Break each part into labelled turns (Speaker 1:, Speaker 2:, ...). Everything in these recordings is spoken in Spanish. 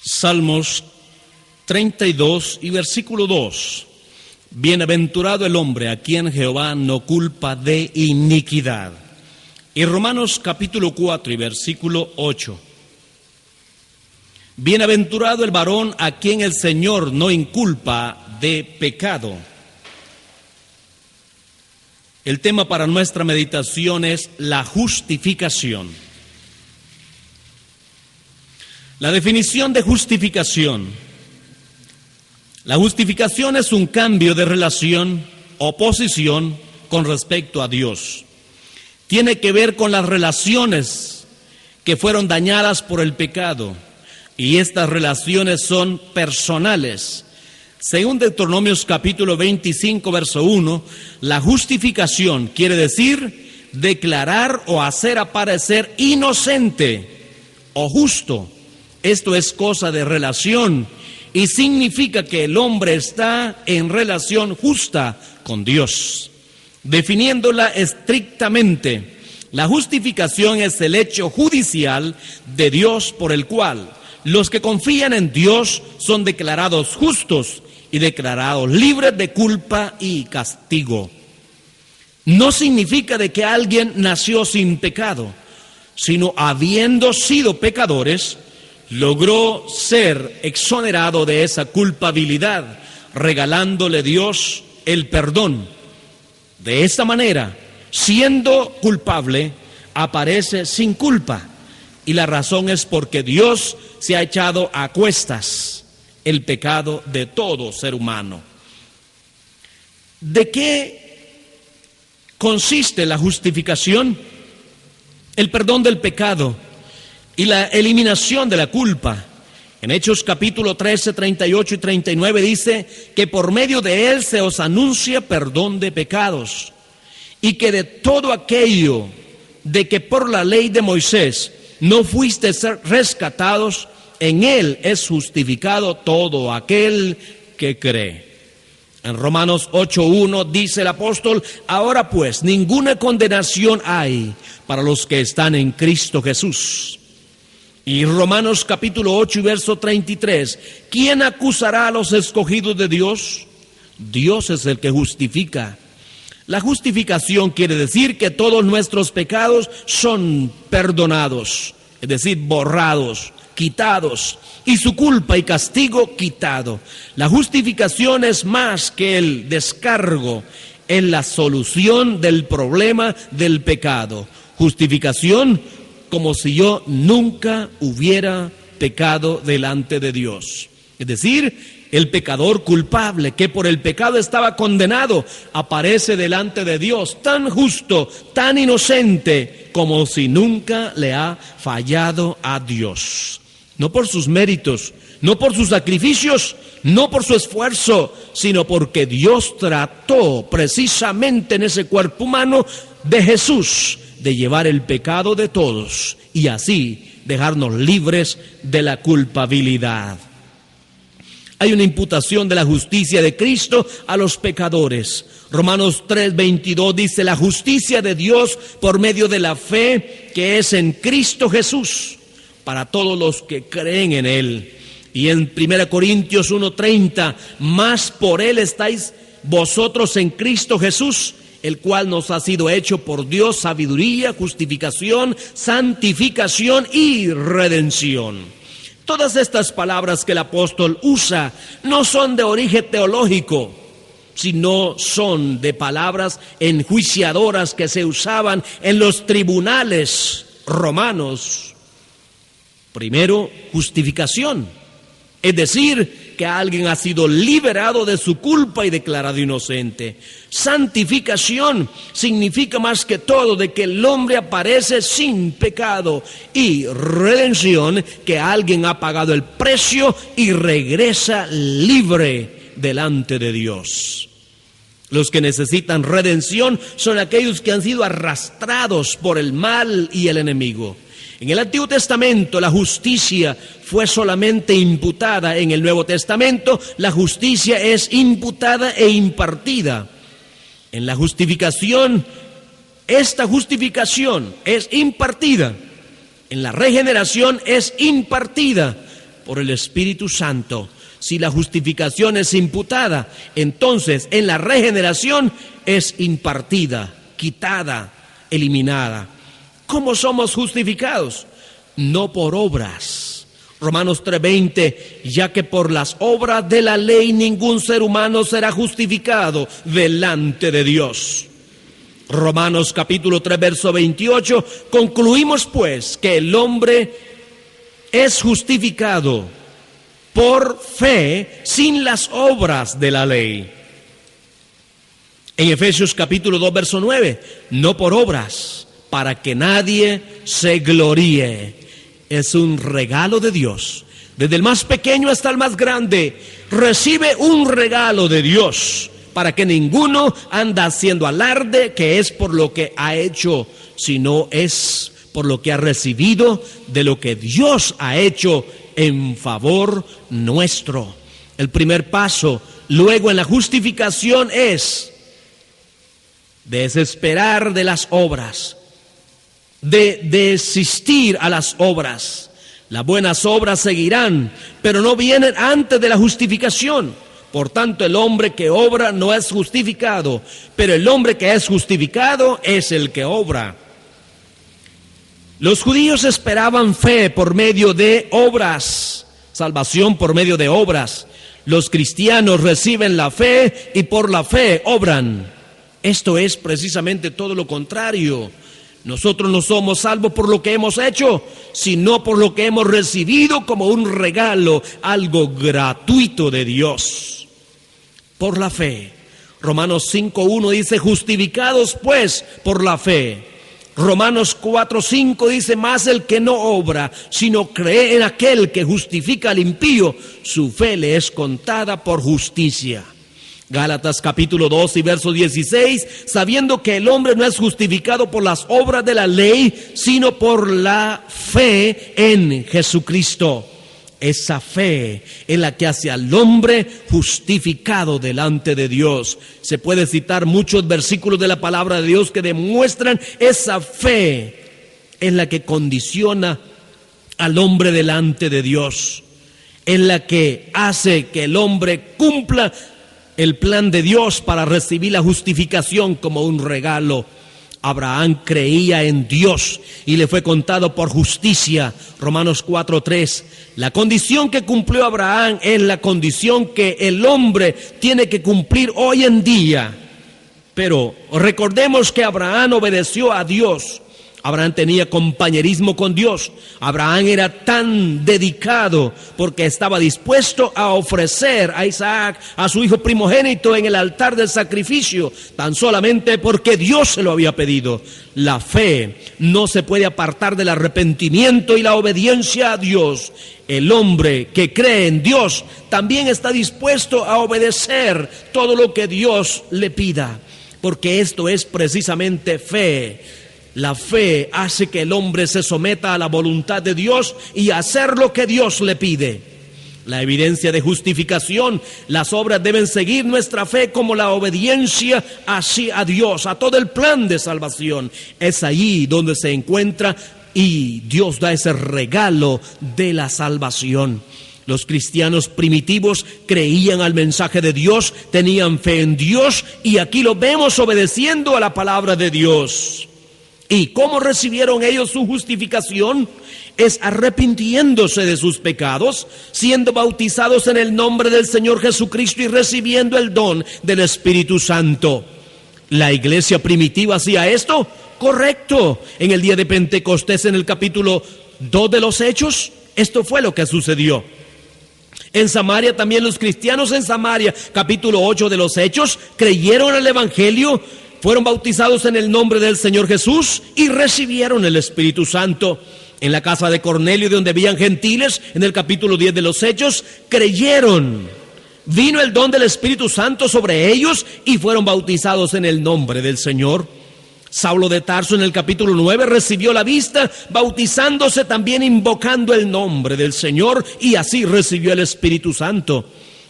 Speaker 1: Salmos 32 y versículo 2. Bienaventurado el hombre a quien Jehová no culpa de iniquidad. Y Romanos capítulo 4 y versículo 8. Bienaventurado el varón a quien el Señor no inculpa de pecado. El tema para nuestra meditación es la justificación. La definición de justificación. La justificación es un cambio de relación o posición con respecto a Dios. Tiene que ver con las relaciones que fueron dañadas por el pecado, y estas relaciones son personales. Según Deuteronomios capítulo 25, verso 1, la justificación quiere decir declarar o hacer aparecer inocente o justo. Esto es cosa de relación y significa que el hombre está en relación justa con Dios. Definiéndola estrictamente, la justificación es el hecho judicial de Dios por el cual los que confían en Dios son declarados justos y declarados libres de culpa y castigo. No significa de que alguien nació sin pecado, sino habiendo sido pecadores, logró ser exonerado de esa culpabilidad, regalándole Dios el perdón. De esta manera, siendo culpable, aparece sin culpa. Y la razón es porque Dios se ha echado a cuestas el pecado de todo ser humano. ¿De qué consiste la justificación? El perdón del pecado y la eliminación de la culpa. En Hechos capítulo 13, 38 y 39 dice que por medio de él se os anuncia perdón de pecados, y que de todo aquello de que por la ley de Moisés no fuisteis rescatados, en él es justificado todo aquel que cree. En Romanos 8:1 dice el apóstol: ahora pues ninguna condenación hay para los que están en Cristo Jesús. Y Romanos capítulo 8 y verso 33, ¿quién acusará a los escogidos de Dios? Dios es el que justifica. La justificación quiere decir que todos nuestros pecados son perdonados, es decir, borrados, quitados, y su culpa y castigo quitado. La justificación es más que el descargo, en la solución del problema del pecado. Justificación como si yo nunca hubiera pecado delante de Dios. Es decir, el pecador culpable que por el pecado estaba condenado aparece delante de Dios tan justo, tan inocente, como si nunca le ha fallado a Dios. No por sus méritos, no por sus sacrificios, no por su esfuerzo, sino porque Dios trató precisamente en ese cuerpo humano de Jesús de llevar el pecado de todos y así dejarnos libres de la culpabilidad. Hay una imputación de la justicia de Cristo a los pecadores. Romanos 3:22 dice: la justicia de Dios por medio de la fe que es en Cristo Jesús, para todos los que creen en Él. Y en 1 Corintios 1:30, más por Él estáis vosotros en Cristo Jesús, el cual nos ha sido hecho por Dios sabiduría, justificación, santificación y redención. Todas estas palabras que el apóstol usa no son de origen teológico, sino son de palabras enjuiciadoras que se usaban en los tribunales romanos. Primero, justificación, es decir, que alguien ha sido liberado de su culpa y declarado inocente. Santificación significa más que todo de que el hombre aparece sin pecado, y redención, que alguien ha pagado el precio y regresa libre delante de Dios. Los que necesitan redención son aquellos que han sido arrastrados por el mal y el enemigo. En el Antiguo Testamento la justicia fue solamente imputada. En el Nuevo Testamento la justicia es imputada e impartida. En la justificación, esta justificación es impartida. En la regeneración es impartida. por el Espíritu Santo. Si la justificación es imputada, entonces en la regeneración es impartida, quitada, eliminada. ¿Cómo somos justificados? No por obras. Romanos 3:20, ya que por las obras de la ley ningún ser humano será justificado delante de Dios. Romanos capítulo 3, verso 28, concluimos pues que el hombre es justificado por fe sin las obras de la ley. En Efesios capítulo 2, verso 9, no por obras, para que nadie se gloríe. Es un regalo de Dios. Desde el más pequeño hasta el más grande, recibe un regalo de Dios, para que ninguno anda haciendo alarde que es por lo que ha hecho, sino es por lo que ha recibido de lo que Dios ha hecho en favor nuestro. El primer paso luego en la justificación es desesperar de las obras, de desistir a las obras. Las buenas obras seguirán, pero no vienen antes de la justificación. Por tanto, el hombre que obra no es justificado, pero el hombre que es justificado es el que obra. Los judíos esperaban fe por medio de obras, salvación por medio de obras. Los cristianos reciben la fe y por la fe obran. Esto es precisamente todo lo contrario. Nosotros no somos salvos por lo que hemos hecho, sino por lo que hemos recibido como un regalo, algo gratuito de Dios. Por la fe. Romanos 5:1 dice, justificados pues por la fe. Romanos 4:5 dice, más el que no obra, sino cree en aquel que justifica al impío, su fe le es contada por justicia. Gálatas capítulo 2 y verso 16, sabiendo que el hombre no es justificado por las obras de la ley, sino por la fe en Jesucristo. Esa fe es la que hace al hombre justificado delante de Dios. Se puede citar muchos versículos de la palabra de Dios que demuestran esa fe es la que condiciona al hombre delante de Dios. Es la que hace que el hombre cumpla el plan de Dios para recibir la justificación como un regalo. Abraham creía en Dios y le fue contado por justicia. Romanos 4:3. La condición que cumplió Abraham es la condición que el hombre tiene que cumplir hoy en día. Pero recordemos que Abraham obedeció a Dios. Abraham tenía compañerismo con Dios. Abraham era tan dedicado porque estaba dispuesto a ofrecer a Isaac, a su hijo primogénito, en el altar del sacrificio, tan solamente porque Dios se lo había pedido. La fe no se puede apartar del arrepentimiento y la obediencia a Dios. El hombre que cree en Dios también está dispuesto a obedecer todo lo que Dios le pida, porque esto es precisamente fe. La fe hace que el hombre se someta a la voluntad de Dios y a hacer lo que Dios le pide. La evidencia de justificación, las obras deben seguir nuestra fe como la obediencia hacia Dios, a todo el plan de salvación. Es allí donde se encuentra y Dios da ese regalo de la salvación. Los cristianos primitivos creían al mensaje de Dios, tenían fe en Dios y aquí lo vemos obedeciendo a la palabra de Dios. ¿Y cómo recibieron ellos su justificación? Es arrepintiéndose de sus pecados, siendo bautizados en el nombre del Señor Jesucristo y recibiendo el don del Espíritu Santo. ¿La iglesia primitiva hacía esto? Correcto. En el día de Pentecostés, en el capítulo 2 de los Hechos, esto fue lo que sucedió. En Samaria también los cristianos en Samaria, capítulo 8 de los Hechos, creyeron al Evangelio, fueron bautizados en el nombre del Señor Jesús y recibieron el Espíritu Santo. En la casa de Cornelio, donde habían gentiles, en el capítulo 10 de los Hechos, creyeron. Vino el don del Espíritu Santo sobre ellos y fueron bautizados en el nombre del Señor. Saulo de Tarso en el capítulo 9 recibió la vista, bautizándose también invocando el nombre del Señor y así recibió el Espíritu Santo.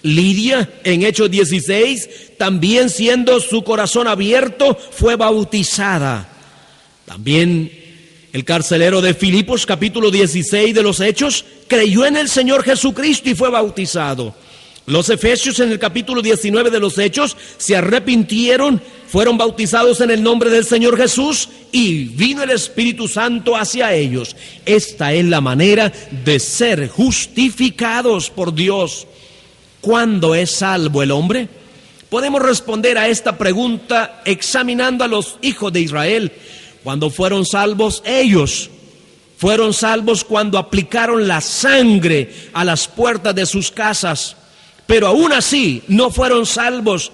Speaker 1: Lidia en Hechos 16, también siendo su corazón abierto, fue bautizada. También El carcelero de Filipos, capítulo 16 de los Hechos, creyó en el Señor Jesucristo y fue bautizado. Los efesios en el capítulo 19 de los Hechos se arrepintieron, fueron bautizados en el nombre del Señor Jesús y vino el Espíritu Santo hacia ellos. Esta es la manera de ser justificados por Dios. ¿Cuándo es salvo el hombre? Podemos responder a esta pregunta examinando a los hijos de Israel. Cuando fueron salvos ellos, fueron salvos cuando aplicaron la sangre a las puertas de sus casas. Pero aún así no fueron salvos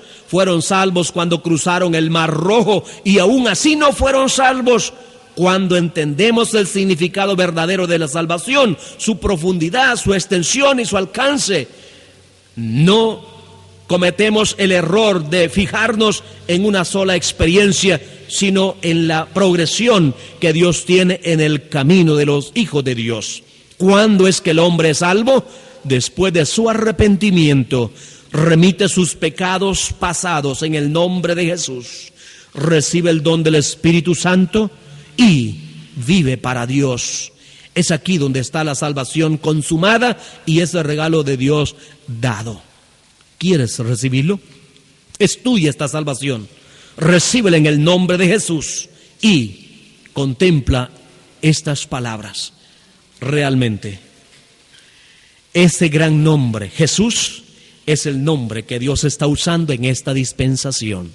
Speaker 1: cuando cruzaron el Mar Rojo, y aún así no fueron salvos cuando entendemos el significado verdadero de la salvación, su profundidad, su extensión y su alcance. No cometemos el error de fijarnos en una sola experiencia, sino en la progresión que Dios tiene en el camino de los hijos de Dios. ¿Cuándo es que el hombre es salvo? Después de su arrepentimiento, remite sus pecados pasados en el nombre de Jesús, recibe el don del Espíritu Santo y vive para Dios. Es aquí donde está la salvación consumada y ese regalo de Dios dado. ¿Quieres recibirlo? Es tuya esta salvación. Recíbela en el nombre de Jesús y contempla estas palabras. Realmente, ese gran nombre, Jesús, es el nombre que Dios está usando en esta dispensación.